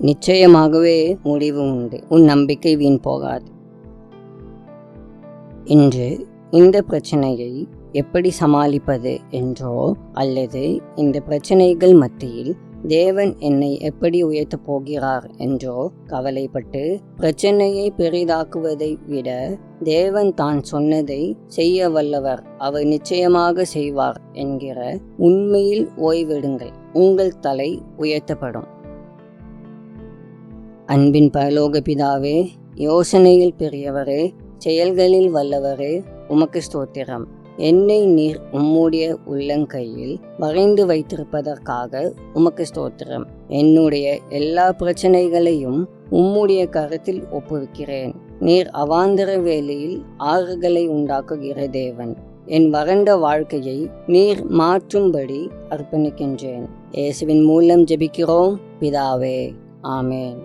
நிச்சயமாகவே முடிவு உண்டு. உன் நம்பிக்கை வீண் போகாது. இன்று இந்த பிரச்சனையை எப்படி சமாளிப்பது என்றோ அல்லது இந்த பிரச்சனைகள் மத்தியில் தேவன் என்னை எப்படி உயர்த்தப் போகிறார் என்றோ கவலைப்பட்டு பிரச்சனையை பெரிதாக்குவதை விட தேவன் தான் சொன்னதை செய்ய வல்லவர், அவர் நிச்சயமாக செய்வார் என்கிற உண்மையில் ஓய்வெடுங்கள். உங்கள் தலை உயர்த்தப்படும். அன்பின் பரலோக பிதாவே, யோசனையில் பெரியவரே, செயல்களில் வல்லவரே, உமக்கு ஸ்தோத்திரம். என்னை நீர் உம்முடைய உள்ளங்கையில் வரைந்து வைத்திருப்பதற்காக உமக்கு ஸ்தோத்திரம். என்னுடைய எல்லா பிரச்சனைகளையும் உம்முடைய கருத்தில் ஒப்புவிக்கிறேன். நீர் அவாந்தர வேளையில் ஆறுகளை உண்டாக்குகிற தேவன். என் வறண்ட வாழ்க்கையை நீர் மாற்றும்படி அர்ப்பணிக்கின்றேன். இயேசுவின் மூலம் ஜெபிக்கிறோம் பிதாவே. ஆமேன்.